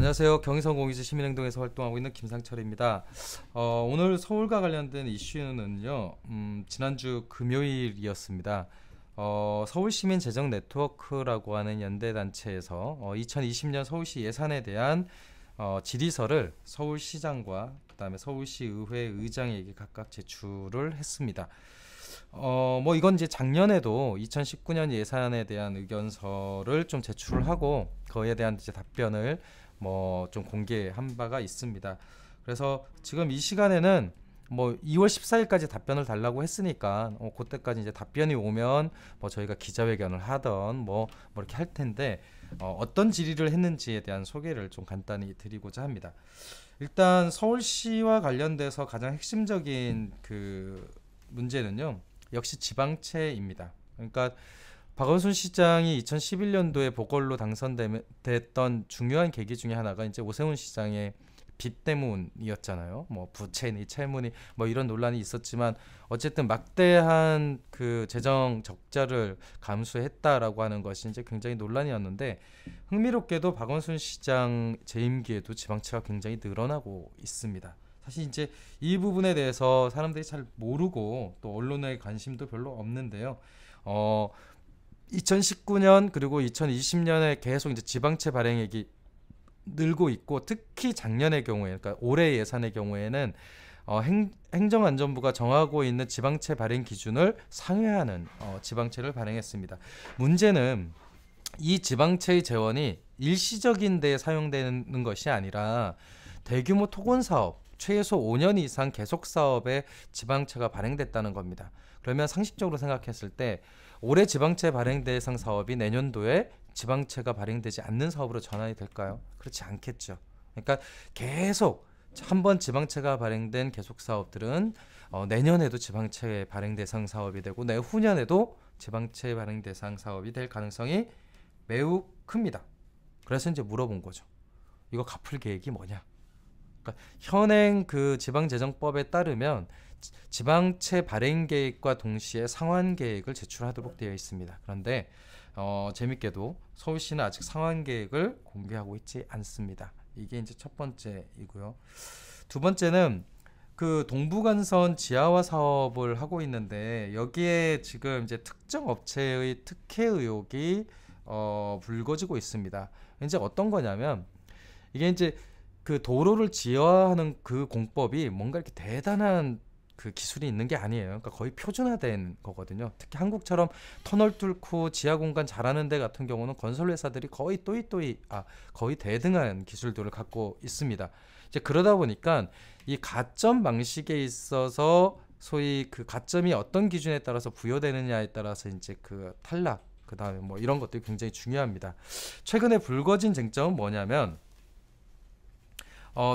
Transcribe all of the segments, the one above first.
안녕하세요. 경의선 공유지 시민행동에서 활동하고 있는 김상철입니다. 오늘 서울과 관련된 이슈는요. 지난주 금요일이었습니다. 서울시민재정네트워크라고 하는 연대단체에서 2020년 서울시 예산에 대한 질의서를 서울시장과 그다음에 서울시의회 의장에게 각각 제출을 했습니다. 이건 이제 작년에도 2019년 예산에 대한 의견서를 좀 제출을 하고 그에 대한 이제 답변을 좀 공개한 바가 있습니다. 그래서 지금 이 시간에는 2월 14일까지 답변을 달라고 했으니까 그때까지 이제 답변이 오면 저희가 기자회견을 하던 이렇게 할 텐데 어떤 질의를 했는지에 대한 소개를 좀 간단히 드리고자 합니다. 일단 서울시와 관련돼서 가장 핵심적인 그 문제는요. 역시 지방채입니다. 그러니까 박원순 시장이 2011년도에 보궐로 당선됐던 중요한 계기 중에 하나가 이제 오세훈 시장의 빚 때문이었잖아요. 부채니 채무니 이런 논란이 있었지만 어쨌든 막대한 그 재정 적자를 감수했다라고 하는 것이 이제 굉장히 논란이었는데 흥미롭게도 박원순 시장 재임기에도 지방채가 굉장히 늘어나고 있습니다. 사실 이제 이 부분에 대해서 사람들이 잘 모르고 또 언론의 관심도 별로 없는데요. 2019년 그리고 2020년에 계속 이제 지방채 발행액이 늘고 있고 특히 작년의 경우에 그러니까 올해 예산의 경우에는 행정안전부가 정하고 있는 지방채 발행 기준을 상회하는 지방채를 발행했습니다. 문제는 이 지방채의 재원이 일시적인 데에 사용되는 것이 아니라 대규모 토건사업 최소 5년 이상 계속 사업에 지방채가 발행됐다는 겁니다. 그러면 상식적으로 생각했을 때 올해 지방채 발행 대상 사업이 내년도에 지방채가 발행되지 않는 사업으로 전환이 될까요? 그렇지 않겠죠. 그러니까 계속 한번 지방채가 발행된 계속 사업들은 내년에도 지방채 발행 대상 사업이 되고 내후년에도 지방채 발행 대상 사업이 될 가능성이 매우 큽니다. 그래서 이제 물어본 거죠. 이거 갚을 계획이 뭐냐? 그러니까 현행 그 지방재정법에 따르면 지방채 발행 계획과 동시에 상환 계획을 제출하도록 되어 있습니다. 그런데 재밌게도 서울시는 아직 상환 계획을 공개하고 있지 않습니다. 이게 이제 첫 번째이고요. 두 번째는 그 동부간선 지하화 사업을 하고 있는데 여기에 지금 이제 특정 업체의 특혜 의혹이 불거지고 있습니다. 이제 어떤 거냐면 이게 이제 그 도로를 지하화하는 그 공법이 뭔가 이렇게 대단한 그 기술이 있는 게 아니에요. 그러니까 거의 표준화된 거거든요. 특히 한국처럼 터널 뚫고 지하 공간 잘하는 데 같은 경우는 건설 회사들이 거의 거의 대등한 기술들을 갖고 있습니다. 이제 그러다 보니까 이 가점 방식에 있어서 소위 그 가점이 어떤 기준에 따라서 부여되느냐에 따라서 이제 그 탈락 그다음에 이런 것들이 굉장히 중요합니다. 최근에 불거진 쟁점은 뭐냐면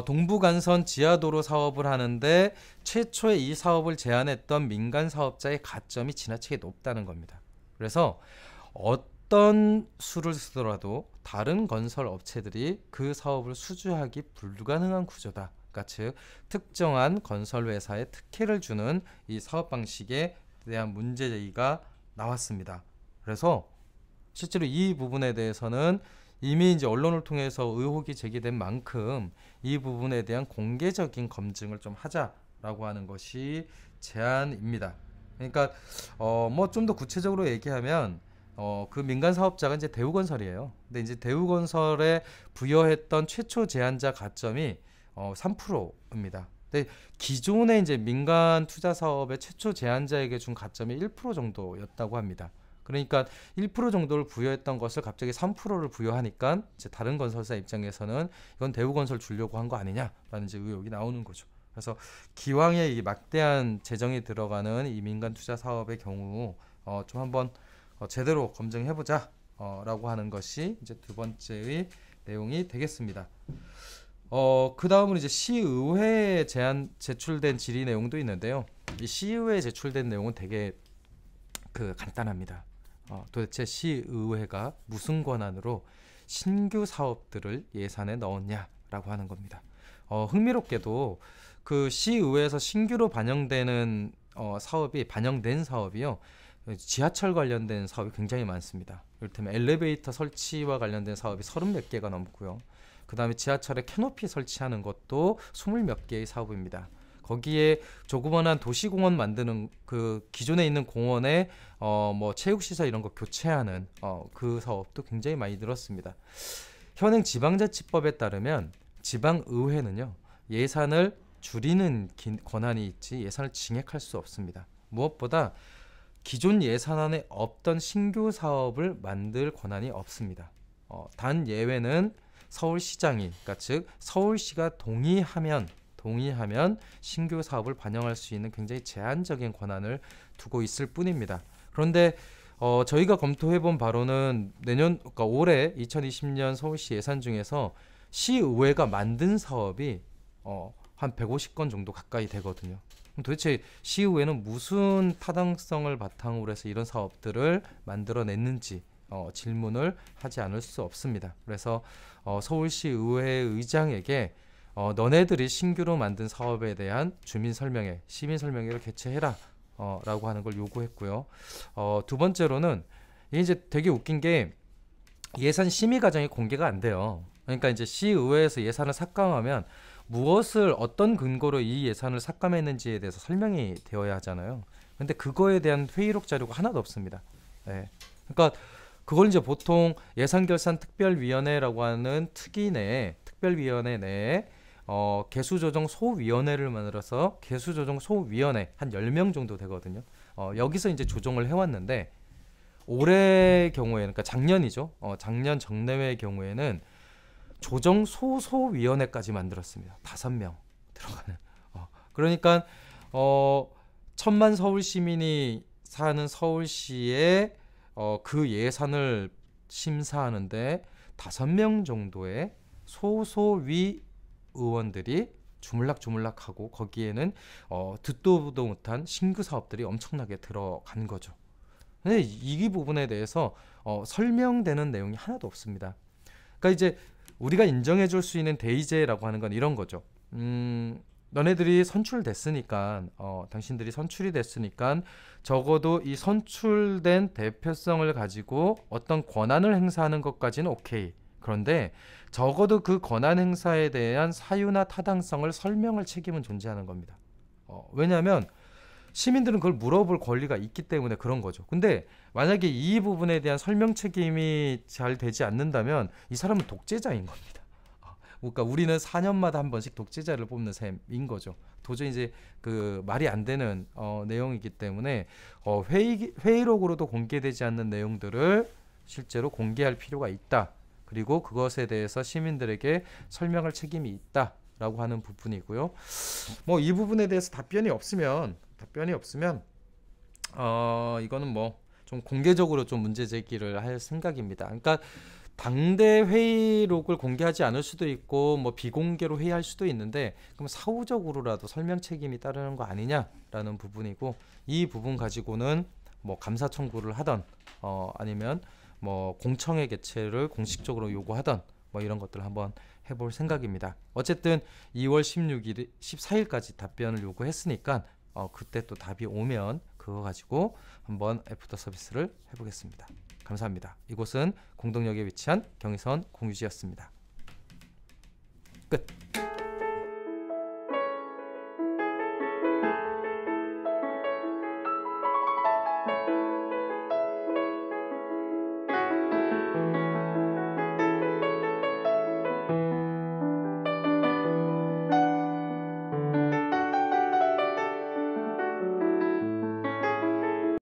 동부간선 지하도로 사업을 하는데 최초에 이 사업을 제안했던 민간 사업자의 가점이 지나치게 높다는 겁니다. 그래서 어떤 수를 쓰더라도 다른 건설 업체들이 그 사업을 수주하기 불가능한 구조다. 그러니까 즉 특정한 건설 회사에 특혜를 주는 이 사업 방식에 대한 문제 제기가 나왔습니다. 그래서 실제로 이 부분에 대해서는 이미 이제 언론을 통해서 의혹이 제기된 만큼 이 부분에 대한 공개적인 검증을 좀 하자라고 하는 것이 제안입니다. 그러니까 좀 더 구체적으로 얘기하면 그 민간 사업자가 이제 대우건설이에요. 근데 이제 대우건설에 부여했던 최초 제안자 가점이 3%입니다. 근데 기존에 이제 민간 투자 사업의 최초 제안자에게 준 가점이 1% 정도였다고 합니다. 그러니까 1% 정도를 부여했던 것을 갑자기 3%를 부여하니까 이제 다른 건설사 입장에서는 이건 대우건설 주려고 한 거 아니냐라는 이제 의혹이 나오는 거죠. 그래서 기왕에 이 막대한 재정이 들어가는 이 민간 투자 사업의 경우 좀 한번 제대로 검증해보자 라고 하는 것이 이제 두 번째의 내용이 되겠습니다. 그 다음은 이제 시의회에 제출된 질의 내용도 있는데요. 이 시의회에 제출된 내용은 되게 간단합니다. 도대체 시의회가 무슨 권한으로 신규 사업들을 예산에 넣었냐라고 하는 겁니다. 흥미롭게도 그 시의회에서 신규로 반영된 반영된 사업이요. 지하철 관련된 사업이 굉장히 많습니다. 이를테면 엘리베이터 설치와 관련된 사업이 30몇 개가 넘고요. 그다음에 지하철에 캐노피 설치하는 것도 20몇 개의 사업입니다. 거기에 조그만한 도시공원 만드는 그 기존에 있는 공원에 뭐 체육시설 이런 거 교체하는 그 사업도 굉장히 많이 늘었습니다. 현행 지방자치법에 따르면 지방의회는요 예산을 줄이는 권한이 있지 예산을 증액할 수 없습니다. 무엇보다 기존 예산안에 없던 신규 사업을 만들 권한이 없습니다. 단 예외는 서울시장이, 그러니까 즉 서울시가 동의하면 신규 사업을 반영할 수 있는 굉장히 제한적인 권한을 두고 있을 뿐입니다. 그런데 저희가 검토해본 바로는 그러니까 올해 2020년 서울시 예산 중에서 시의회가 만든 사업이 한 150건 정도 가까이 되거든요. 도대체 시의회는 무슨 타당성을 바탕으로 해서 이런 사업들을 만들어냈는지 질문을 하지 않을 수 없습니다. 그래서 서울시 의회 의장에게 너네들이 신규로 만든 사업에 대한 주민 설명회, 시민 설명회를 개최해라 라고 하는 걸 요구했고요. 두 번째로는 이게 이제 되게 웃긴 게 예산 심의 과정이 공개가 안 돼요. 그러니까 이제 시의회에서 예산을 삭감하면 무엇을 어떤 근거로 이 예산을 삭감했는지에 대해서 설명이 되어야 하잖아요. 근데 그거에 대한 회의록 자료가 하나도 없습니다. 네. 그러니까 그걸 이제 보통 예산결산특별위원회라고 하는 특별위원회 내에 개수조정소위원회를 만들어서 개수조정소위원회 한 10명 정도 되거든요. 여기서 이제 조정을 해왔는데 올해 경우에는 그러니까 작년이죠. 작년 정례회 경우에는 조정소소위원회까지 만들었습니다. 5명 들어가는. 그러니까 1,000만 서울 시민이 사는 서울시에 그 예산을 심사하는데 5명 정도의 소소위 의원들이 주물락주물락하고 거기에는 듣도 보도 못한 신규 사업들이 엄청나게 들어간 거죠. 근데 이 부분에 대해서 설명되는 내용이 하나도 없습니다. 그러니까 이제 우리가 인정해 줄 수 있는 대의제라고 하는 건 이런 거죠. 너네들이 선출됐으니까 당신들이 선출이 됐으니까 적어도 이 선출된 대표성을 가지고 어떤 권한을 행사하는 것까지는 오케이. 그런데 적어도 그 권한 행사에 대한 사유나 타당성을 설명할 책임은 존재하는 겁니다. 왜냐하면 시민들은 그걸 물어볼 권리가 있기 때문에 그런 거죠. 근데 만약에 이 부분에 대한 설명 책임이 잘 되지 않는다면 이 사람은 독재자인 겁니다. 그러니까 우리는 4년마다 한 번씩 독재자를 뽑는 셈인 거죠. 도저히 이제 그 말이 안 되는 내용이기 때문에 회의록으로도 공개되지 않는 내용들을 실제로 공개할 필요가 있다. 그리고 그것에 대해서 시민들에게 설명할 책임이 있다라고 하는 부분이고요. 뭐 이 부분에 대해서 답변이 없으면 이거는 뭐 좀 공개적으로 좀 문제 제기를 할 생각입니다. 그러니까 당대 회의록을 공개하지 않을 수도 있고 뭐 비공개로 회의할 수도 있는데 그럼 사후적으로라도 설명 책임이 따르는 거 아니냐라는 부분이고 이 부분 가지고는 뭐 감사 청구를 하던 아니면 뭐 공청회 개최를 공식적으로 요구하던 뭐 이런 것들을 한번 해볼 생각입니다. 어쨌든 2월 14일까지 답변을 요구했으니까 그때 또 답이 오면 그거 가지고 한번 애프터 서비스를 해보겠습니다. 감사합니다. 이곳은 공동역에 위치한 경의선 공유지였습니다. 끝.